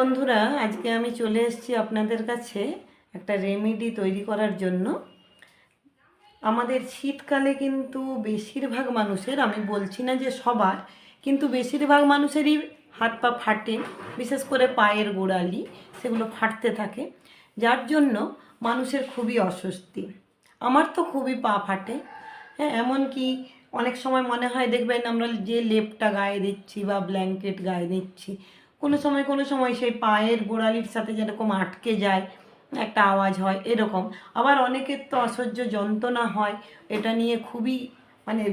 বন্ধুরা, আজকে আমি চলে এসেছি আপনাদের কাছে একটা রেমেডি তৈরি করার জন্য। আমাদের শীতকালে কিন্তু বেশিরভাগ মানুষের, আমি বলছি না যে সবার, কিন্তু বেশিরভাগ মানুষেরই হাত পা ফাটে, বিশেষ করে পায়ের গোড়ালি সেগুলো ফাটতে থাকে, যার জন্য মানুষের খুবই অস্বস্তি। আমার তো খুবই পা ফাটে, হ্যাঁ, এমনকি অনেক সময় মনে হয়, দেখবেন আমরা যে লেপটা গায়ে দিচ্ছি বা ব্ল্যাঙ্কেট গায়ে দিচ্ছি, কোনো সময় সেই পায়ের গোড়ালির সাথে যেরকম আটকে যায়, একটা আওয়াজ হয় এরকম। আবার অনেকের তো অসহ্য যন্ত্রণা হয়, এটা নিয়ে খুবই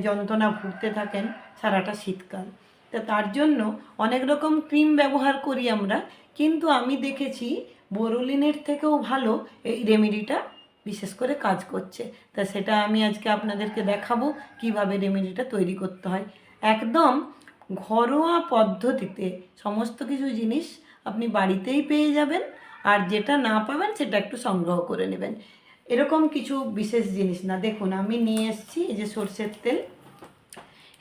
যন্ত্রণা ভুগতে থাকেন সারাটা শীতকাল। তো তার জন্য অনেক রকম ক্রিম ব্যবহার করি আমরা, কিন্তু আমি দেখেছি বোরোলিনের থেকেও ভালো এই রেমেডিটা বিশেষ করে কাজ করছে। তা সেটা আমি আজকে আপনাদেরকে দেখাবো কিভাবে রেমেডিটা তৈরি করতে হয়। একদম ঘরোয়া পদ্ধতিতে সমস্ত কিছু জিনিস আপনি বাড়িতেই পেয়ে যাবেন, আর যেটা না পাবেন সেটা একটু সংগ্রহ করে নেবেন। এরকম কিছু বিশেষ জিনিস না, দেখুন আমি নিয়ে এসেছি এই যে সরষের তেল,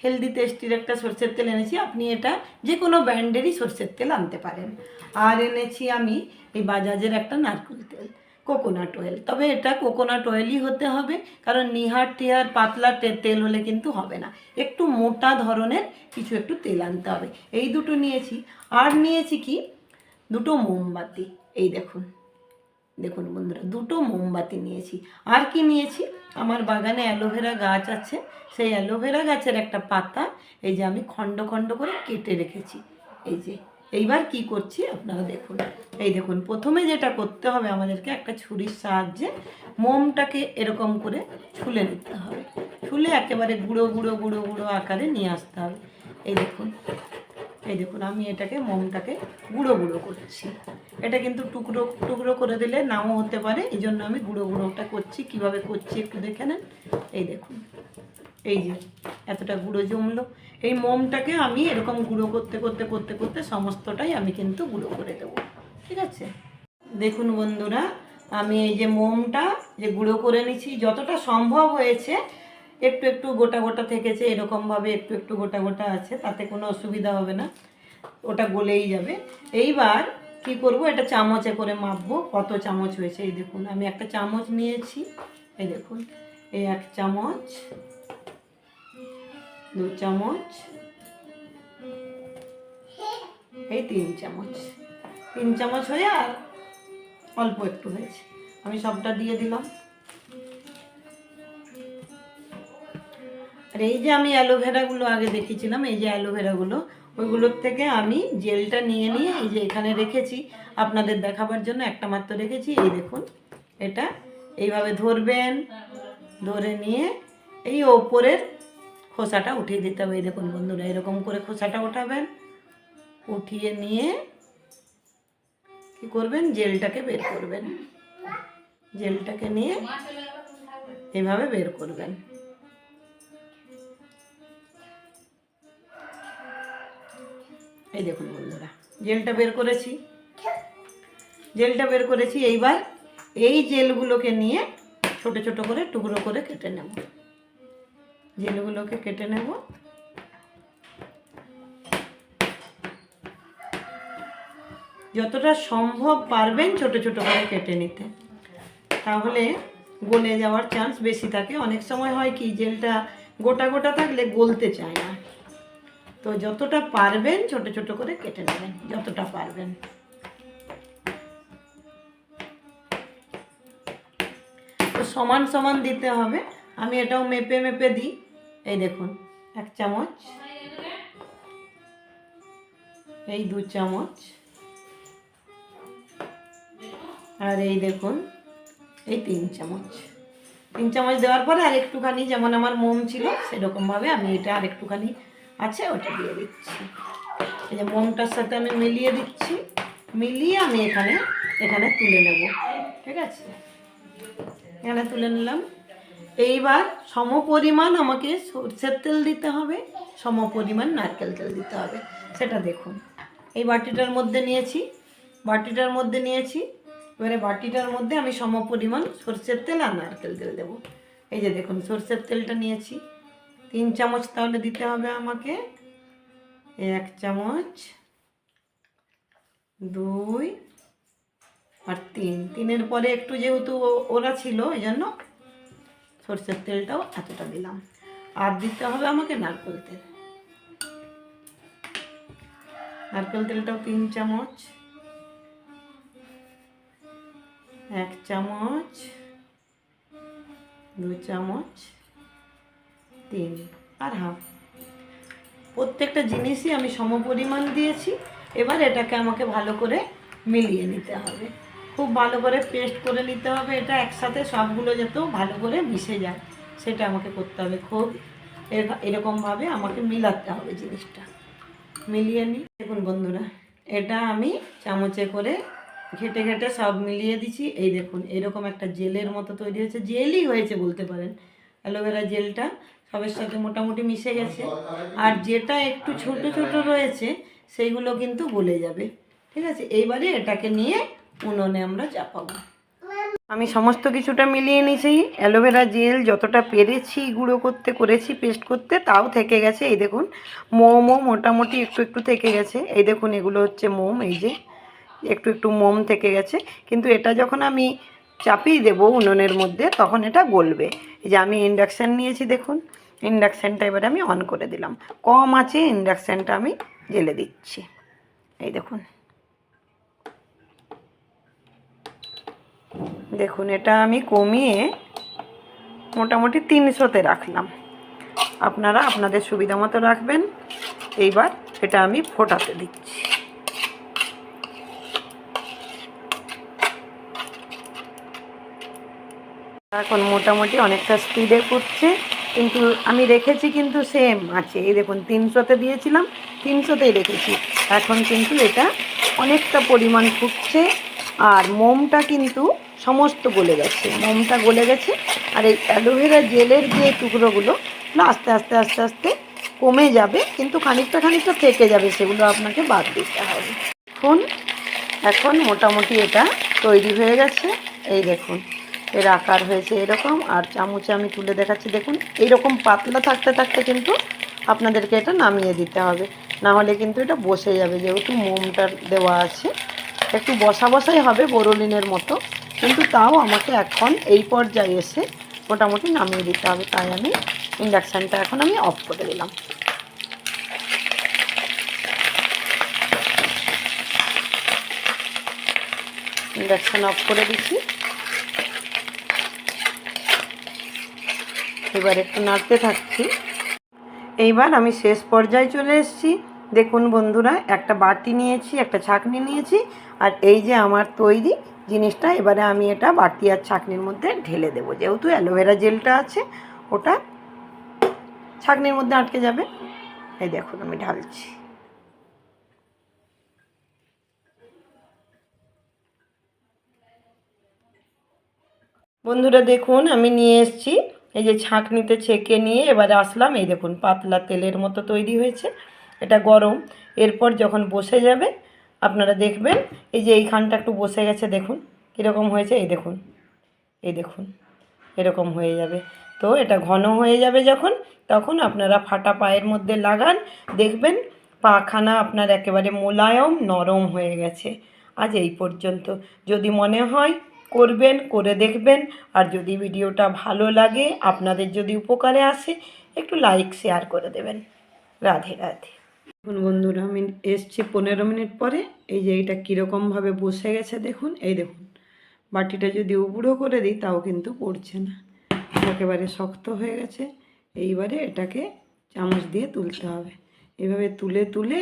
হেলদি টেস্টির একটা সরষের তেল এনেছি। আপনি এটা যে কোনো ব্র্যান্ডেরই সরষের তেল আনতে পারেন। আর এনেছি আমি এই বাজাজের একটা নারকেল তেল, কোকোনাট অয়েল। তবে এটা কোকোনাট অয়েলই হতে হবে, কারণ নিহার টিহার পাতলা তেল হলে কিন্তু হবে না, একটু মোটা ধরনের কিছু একটু তেল আনতে হবে। এই দুটো নিয়েছি। আর নিয়েছি কি, দুটো মোমবাতি। এই দেখুন দেখুন বন্ধুরা, দুটো মোমবাতি নিয়েছি। আর কি নিয়েছি, আমার বাগানে অ্যালোভেরা গাছ আছে, সেই অ্যালোভেরা গাছের একটা পাতা এই যে আমি খণ্ড খণ্ড করে কেটে রেখেছি। এই যে এইবার কি করছি আপনারা দেখুন। এই দেখুন, প্রথমে যেটা করতে হবে আমাদেরকে, একটা ছুরির সাহায্যে মোমটাকে এরকম করে ছুলে নিতে হবে। ছুলে একেবারে গুঁড়ো গুঁড়ো গুঁড়ো গুঁড়ো আকারে নিয়ে আসতে হবে। এই দেখুন আমি এটাকে, মোমটাকে গুঁড়ো গুঁড়ো করছি। এটা কিন্তু টুকরো টুকরো করে দিলে নাও হতে পারে, এই জন্য আমি গুঁড়ো গুঁড়োটা করছি। কিভাবে করছি একটু দেখে নেন। এই দেখুন, এই যে এতটা গুঁড়ো জমলো। এই মোমটাকে আমি এরকম গুঁড়ো করতে করতে করতে করতে সমস্তটাই আমি কিন্তু গুঁড়ো করে দেবো, ঠিক আছে? দেখুন বন্ধুরা, আমি এই যে মোমটা যে গুঁড়ো করে নিচ্ছি, যতটা সম্ভব হয়েছে, একটু একটু গোটা গোটা থেকেছে, এরকমভাবে একটু একটু গোটা গোটা আছে, তাতে কোনো অসুবিধা হবে না, ওটা গলেই যাবে। এইবার কি করব, এটা চামচে করে মাপবো কত চামচ হয়েছে। এই দেখুন আমি একটা চামচ নিয়েছি, এই দেখুন এই 1 চামচ, 2 চামচ, এই 3 চামচ। 3 চামচ হয়ে আর অল্প একটু হয়েছে, আমি সবটা দিয়ে দিলাম। আর এই যে আমি অ্যালোভেরাগুলো আগে দেখিয়েছিলাম, এই যে অ্যালোভেরাগুলো, ওইগুলোর থেকে আমি জেলটা নিয়ে নিয়ে এই যে এখানে রেখেছি, আপনাদের দেখাবার জন্য একটা মাত্র রেখেছি। এই দেখুন, এটা এইভাবে ধরবেন, ধরে নিয়ে এই ওপরের খোসাটা উঠিয়ে দিতে হবে। এই দেখুন বন্ধুরা, এরকম করে খোসাটা উঠাবেন, উঠিয়ে নিয়ে কী করবেন, জেলটাকে বের করবেন। জেলটাকে নিয়ে এইভাবে বের করবেন। এই দেখুন বন্ধুরা, জেলটা বের করেছি, এইবার এই জেলগুলোকে নিয়ে ছোট ছোট করে টুকরো করে কেটে নেব। জেলগুলোকে কেটে নেব। যতটা সম্ভব পারবেন ছোট ছোট করে কেটে নিতে, তাহলে গলে যাওয়ার চান্স বেশি থাকে। অনেক সময় হয় কি, জেলটা গোটা গোটা থাকলে গলতে চায় না। তো যতটা পারবেন ছোট ছোট করে কেটে নেবেন, যতটা পারবেন। তো সমান সমান দিতে হবে, আমি এটাও মেপে মেপে দিই। এই দেখুন 1 চামচ, এই 2 চামচ, আর এই দেখুন এই 3 চামচ। 3 চামচ দেওয়ার পরে আর একটুখানি, যেমন আমার মোম ছিল সেরকমভাবে আমি এটা আর একটুখানি আছে ওটা দিয়ে দিচ্ছি। এই যে মোমটার সাথে আমি মিলিয়ে দিচ্ছি, মিলিয়ে আমি এখানে তুলে নেব, ঠিক আছে? এখানে তুলে নিলাম। এইবার সমপরিমাণ আমাকে সরষের তেল দিতে হবে, সমপরিমাণ নারকেল তেল দিতে হবে। সেটা দেখুন, এই বাটিটার মধ্যে নিয়েছি, এবারে বাটিটার মধ্যে আমি সমপরিমাণ সরষের তেল আর নারকেল তেল দেবো। এই যে দেখুন, সরষের তেলটা নিয়েছি 3 চামচ, তাহলে দিতে হবে আমাকে 1 চামচ, 2 আর 3, 3-এর পরে একটু যেহেতু ওরা ছিল এই জন্য সরষের তেলটাও এতটা দিলাম। আর দিতে হবে আমাকে নারকেল তেল। নারকেল তেলটাও 3 চামচ, 1 চামচ, 2 চামচ, 3 আর হাফ। প্রত্যেকটা জিনিসই আমি সমপরিমাণ দিয়েছি। এবার এটাকে আমাকে ভালো করে মিলিয়ে নিতে হবে, খুব ভালো করে পেস্ট করে নিতে হবে। এটা একসাথে সবগুলো যাতে ভালো করে মিশে যায় সেটা আমাকে করতে হবে। খুব এরকমভাবে আমাকে মিলাতে হবে জিনিসটা। মিলিয়ে নিই। দেখুন বন্ধুরা, এটা আমি চামচে করে ঘেটে ঘেটে সব মিলিয়ে দিচ্ছি। এই দেখুন এরকম একটা জেলের মতো তৈরি হয়েছে, জেলই হয়েছে বলতে পারেন। অ্যালোভেরা জেলটা সবের সাথে মোটামুটি মিশে গেছে। আর যেটা একটু ছোট ছোট রয়েছে সেইগুলো কিন্তু গলে যাবে। ঠিক আছে, এইবারে এটাকে নিয়ে উনুনে আমরা চাপাবো। আমি সমস্ত কিছুটা মিলিয়ে নিয়েছি। অ্যালোভেরা জেল যতটা পেরেছি গুঁড়ো করতে করেছি, পেস্ট করতে, তাও থেকে গেছে। এই দেখুন মোমও মোটামুটি একটু একটু থেকে গেছে। এই দেখুন এগুলো হচ্ছে মোম, এই যে একটু একটু মোম থেকে গেছে। কিন্তু এটা যখন আমি চাপিয়ে দেবো উনুনের মধ্যে তখন এটা গলবে। এই যে আমি ইন্ডাকশান নিয়েছি, দেখুন ইন্ডাকশানটা এবারে আমি অন করে দিলাম। কম আছে ইন্ডাকশানটা আমি জ্বেলে দিচ্ছি। এই দেখুন, দেখুন এটা আমি কমিয়ে মোটামুটি 300-তে রাখলাম। আপনারা আপনাদের সুবিধা মতো রাখবেন। এইবার এটা আমি ফোটাতে দিচ্ছি। এখন মোটামুটি অনেকটা স্পিডে ফুটছে, কিন্তু আমি রেখেছি কিন্তু সেম আছে। এই দেখুন 300-তে দিয়েছিলাম, 300-তেই রেখেছি। এখন কিন্তু এটা অনেকটা পরিমাণ ফুটছে। আর মোমটা কিন্তু সমস্ত গলে গেছে, মোমটা গলে গেছে। আর এই অ্যালোভেরা জেলের যে টুকরোগুলো আস্তে আস্তে আস্তে আস্তে কমে যাবে, কিন্তু খানিকটা খানিকটা থেকে যাবে, সেগুলো আপনাকে বাদ দিতে হবে। এখন মোটামুটি এটা তৈরি হয়ে গেছে। এই দেখুন এর আকার হয়েছে এরকম। আর চামচে আমি তুলে দেখাচ্ছি, দেখুন এইরকম পাতলা থাকতে থাকতে কিন্তু আপনাদেরকে এটা নামিয়ে দিতে হবে, না হলে কিন্তু এটা বসে যাবে। যেহেতু মোমটা দেওয়া আছে একটু বসা বসাই হবে বোরোলিনের মতো, কিন্তু তাও আমাকে এখন এই পর্যায়ে এসে মোটামুটি নামিয়ে দিতে হবে। তাই আমি ইন্ডাকশানটা এখন আমি অফ করে দিলাম। ইন্ডাকশান অফ করে দিচ্ছি। এবার একটু নাড়তে থাকছি। এইবার আমি শেষ পর্যায়ে চলে এসেছি। দেখুন বন্ধুরা, একটা বাটি নিয়েছি, একটা ছাঁকনি নিয়েছি, আর এই যে আমার তৈরি জিনিসটা এবারে আমি এটা বাটি আর ছাঁকনির মধ্যে ঢেলে দেবো। যেহেতু অ্যালোভেরা জেলটা আছে ওটা ছাঁকনির মধ্যে আটকে যাবে। এই দেখুন আমি ঢালছি। বন্ধুরা দেখুন আমি নিয়ে এসেছি, এই যে ছাঁকনিতে ছেঁকে নিয়ে এবারে আসলাম। এই দেখুন পাতলা তেলের মতো তৈরি হয়েছে, এটা গরম। এরপর যখন বসে যাবে আপনারা দেখবেন এই যে এইখানটা একটু বসে গেছে, দেখুন কীরকম হয়েছে। এই দেখুন, এই দেখুন এরকম হয়ে যাবে। তো এটা ঘন হয়ে যাবে যখন, তখন আপনারা ফাটা পায়ের মধ্যে লাগান, দেখবেন পাখানা আপনার একেবারে মোলায়ম নরম হয়ে গেছে। আজ এই পর্যন্ত। যদি মনে হয় করবেন, করে দেখবেন। আর যদি ভিডিওটা ভালো লাগে, আপনাদের যদি উপকারে আসে, একটু লাইক শেয়ার করে দেবেন। রাধে রাধে। দেখুন বন্ধুরা আমি এসছি 15 মিনিট পরে। এই যে এইটা কীরকমভাবে বসে গেছে দেখুন। এই দেখুন বাটিটা যদি উবুড়ো করে দিই তাও কিন্তু পড়ছে না, একেবারে শক্ত হয়ে গেছে। এইবারে এটাকে চামচ দিয়ে তুলতে হবে। এইভাবে তুলে তুলে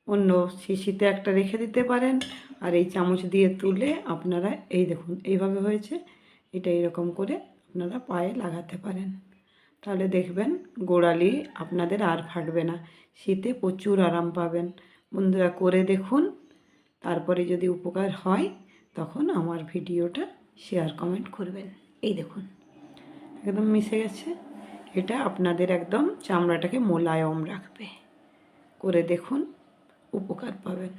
অন্য শিশিতে একটা রেখে দিতে পারেন। আর এই চামচ দিয়ে তুলে আপনারা এই দেখুন এইভাবে হয়েছে, এটা এরকম করে আপনারা পায়ে লাগাতে পারেন। তাহলে দেখবেন গোড়ালি আপনাদের আর ফাটবে না, শীতে প্রচুর আরাম পাবেন। বন্ধুরা করে দেখুন, তারপরে যদি উপকার হয় তখন আমার ভিডিওটা শেয়ার কমেন্ট করবেন। এই দেখুন একদম মিশে গেছে। এটা আপনাদের একদম চামড়াটাকে মোলায়েম রাখবে। করে দেখুন, উপকার পাবেন।